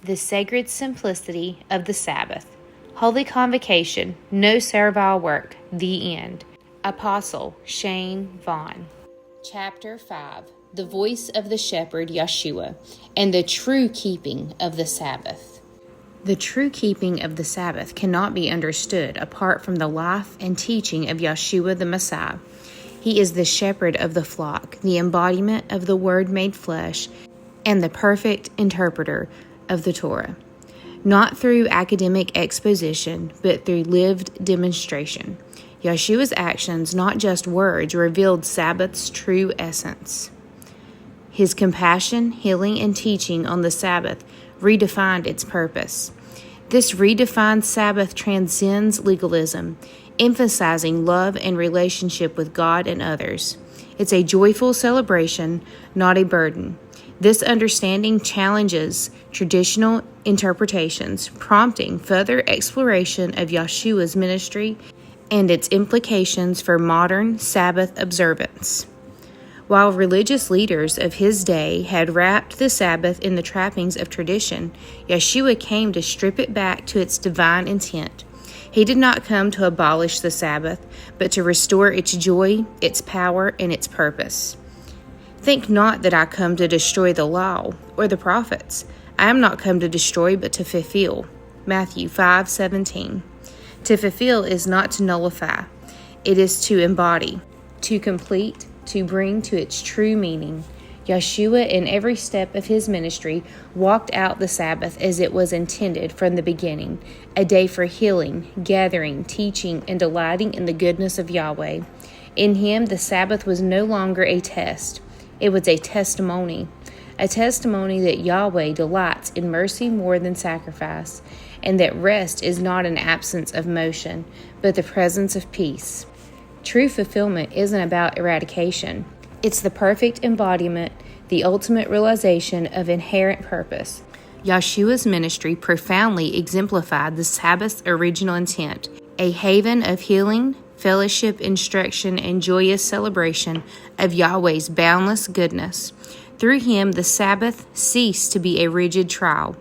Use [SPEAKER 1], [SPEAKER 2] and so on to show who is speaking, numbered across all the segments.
[SPEAKER 1] The sacred simplicity of the Sabbath. Holy convocation, no servile work, the end. Apostle Shane Vaughn. Chapter 5. The voice of the shepherd Yahshua, and the true keeping of the Sabbath. The true keeping of the Sabbath cannot be understood apart from the life and teaching of Yahshua the Messiah. He is the shepherd of the flock, the embodiment of the Word made flesh, and the perfect interpreter of the Torah. Not through academic exposition, but through lived demonstration. Yahshua's actions, not just words, revealed Sabbath's true essence. His compassion, healing, and teaching on the Sabbath redefined its purpose. This redefined Sabbath transcends legalism, emphasizing love and relationship with God and others. It's a joyful celebration, not a burden. This understanding challenges traditional interpretations, prompting further exploration of Yahshua's ministry and its implications for modern Sabbath observance. While religious leaders of his day had wrapped the Sabbath in the trappings of tradition, Yahshua came to strip it back to its divine intent. He did not come to abolish the Sabbath, but to restore its joy, its power, and its purpose. Think not that I come to destroy the law or the prophets. I am not come to destroy, but to fulfill. Matthew 5:17. To fulfill is not to nullify. It is to embody, to complete, to bring to its true meaning. Yahshua, in every step of his ministry, walked out the Sabbath as it was intended from the beginning, a day for healing, gathering, teaching, and delighting in the goodness of Yahweh. In him, the Sabbath was no longer a test. It was a testimony that Yahweh delights in mercy more than sacrifice, and that rest is not an absence of motion, but the presence of peace. True fulfillment isn't about eradication. It's the perfect embodiment, the ultimate realization of inherent purpose. Yahshua's ministry profoundly exemplified the Sabbath's original intent, a haven of healing, fellowship, instruction, and joyous celebration of Yahweh's boundless goodness. Through him, the Sabbath ceased to be a rigid trial.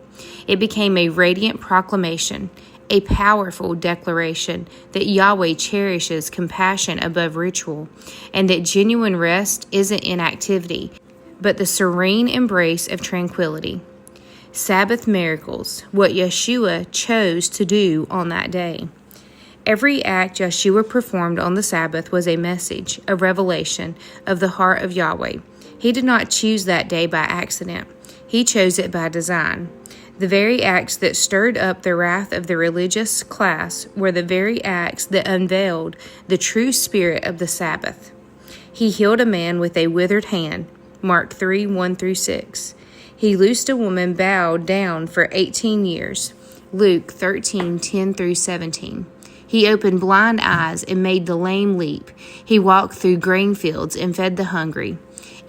[SPEAKER 1] It became a radiant proclamation, a powerful declaration that Yahweh cherishes compassion above ritual, and that genuine rest isn't inactivity, but the serene embrace of tranquility. Sabbath miracles, what Yahshua chose to do on that day. Every act Yahshua performed on the Sabbath was a message, a revelation of the heart of Yahweh. He did not choose that day by accident. He chose it by design. The very acts that stirred up the wrath of the religious class were the very acts that unveiled the true spirit of the Sabbath. He healed a man with a withered hand, Mark 3:1-6. He loosed a woman bowed down for 18 years, Luke 13:10-17. He opened blind eyes and made the lame leap. He walked through grain fields and fed the hungry.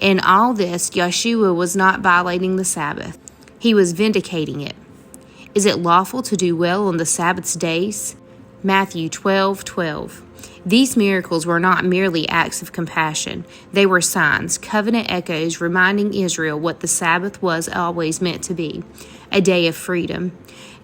[SPEAKER 1] In all this, Yahshua was not violating the Sabbath. He was vindicating it. Is it lawful to do well on the Sabbath's days? Matthew 12:12. These miracles were not merely acts of compassion. They were signs, covenant echoes reminding Israel what the Sabbath was always meant to be, a day of freedom.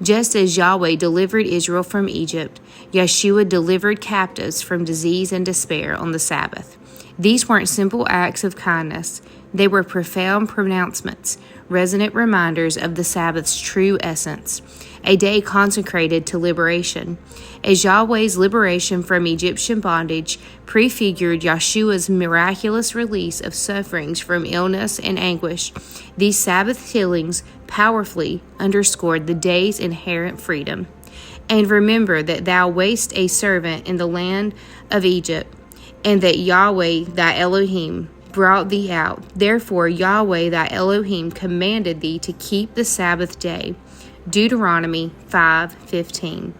[SPEAKER 1] Just as Yahweh delivered Israel from Egypt, Yahshua delivered captives from disease and despair on the Sabbath. These weren't simple acts of kindness. They were profound pronouncements, resonant reminders of the Sabbath's true essence, a day consecrated to liberation. As Yahweh's liberation from Egyptian bondage prefigured Yahshua's miraculous release of sufferings from illness and anguish, these Sabbath healings powerfully underscored the day's inherent freedom. And remember that thou wast a servant in the land of Egypt, and that Yahweh thy Elohim brought thee out. Therefore Yahweh thy Elohim commanded thee to keep the Sabbath day. Deuteronomy 5:15.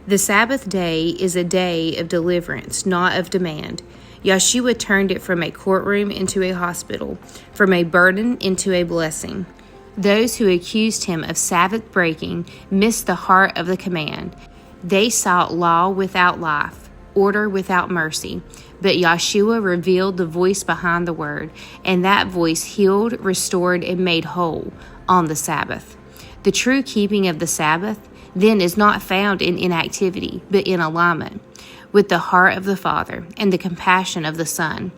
[SPEAKER 1] The Sabbath day is a day of deliverance, not of demand. Yahshua turned it from a courtroom into a hospital, from a burden into a blessing. Those who accused him of Sabbath breaking missed the heart of the command. They sought law without life, order without mercy. But Yahshua revealed the voice behind the word, and that voice healed, restored, and made whole on the Sabbath. The true keeping of the Sabbath, then, is not found in inactivity, but in alignment with the heart of the Father and the compassion of the Son,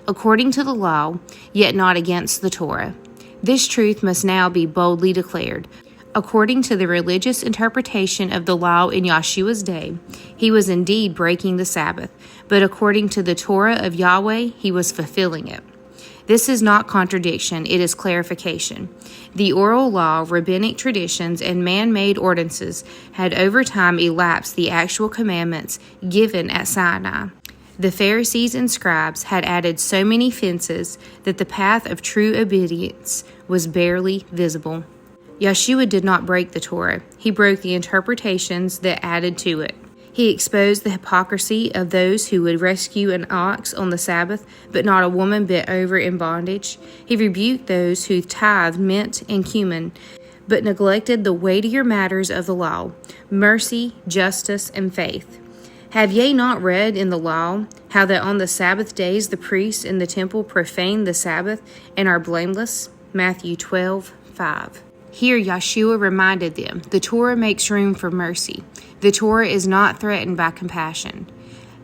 [SPEAKER 1] according to the law, yet not against the Torah. This truth must now be boldly declared. According to the religious interpretation of the law in Yahshua's day, he was indeed breaking the Sabbath, but according to the Torah of Yahweh, he was fulfilling it. This is not contradiction, it is clarification. The oral law, rabbinic traditions, and man-made ordinances had over time elapsed the actual commandments given at Sinai. The Pharisees and scribes had added so many fences that the path of true obedience was barely visible. Yahshua did not break the Torah. He broke the interpretations that added to it. He exposed the hypocrisy of those who would rescue an ox on the Sabbath, but not a woman bent over in bondage. He rebuked those who tithed mint and cumin, but neglected the weightier matters of the law, mercy, justice, and faith. Have ye not read in the law how that on the Sabbath days the priests in the temple profane the Sabbath and are blameless? Matthew 12:5. Here Yahshua reminded them, the Torah makes room for mercy. The Torah is not threatened by compassion.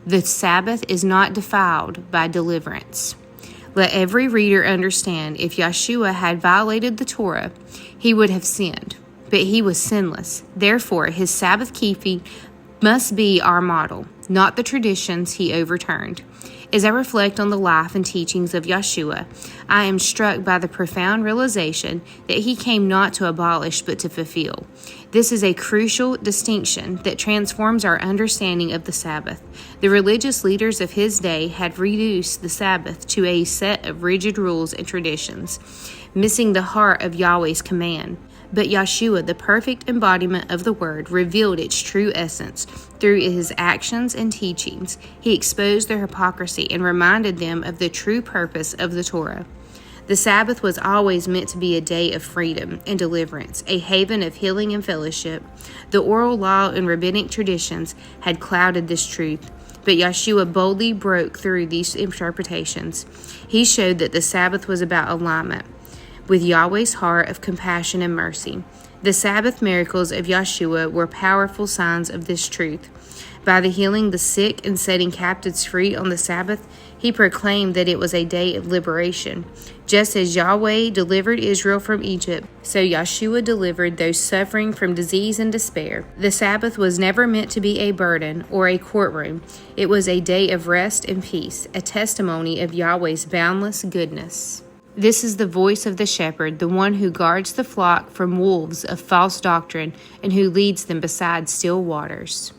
[SPEAKER 1] The Sabbath is not defiled by deliverance. Let every reader understand, if Yahshua had violated the Torah, he would have sinned, but he was sinless. Therefore, his Sabbath keeping must be our model, not the traditions he overturned. As I reflect on the life and teachings of Yahshua, I am struck by the profound realization that he came not to abolish but to fulfill. This is a crucial distinction that transforms our understanding of the Sabbath. The religious leaders of his day had reduced the Sabbath to a set of rigid rules and traditions, missing the heart of Yahweh's command. But Yahshua, the perfect embodiment of the Word, revealed its true essence through his actions and teachings. He exposed their hypocrisy and reminded them of the true purpose of the Torah. The Sabbath was always meant to be a day of freedom and deliverance, a haven of healing and fellowship. The oral law and rabbinic traditions had clouded this truth, but Yahshua boldly broke through these interpretations. He showed that the Sabbath was about alignment with Yahweh's heart of compassion and mercy. The Sabbath miracles of Yahshua were powerful signs of this truth. By the healing the sick and setting captives free on the Sabbath, he proclaimed that it was a day of liberation. Just as Yahweh delivered Israel from Egypt, so Yahshua delivered those suffering from disease and despair. The Sabbath was never meant to be a burden or a courtroom. It was a day of rest and peace, a testimony of Yahweh's boundless goodness. This is the voice of the shepherd, the one who guards the flock from wolves of false doctrine and who leads them beside still waters.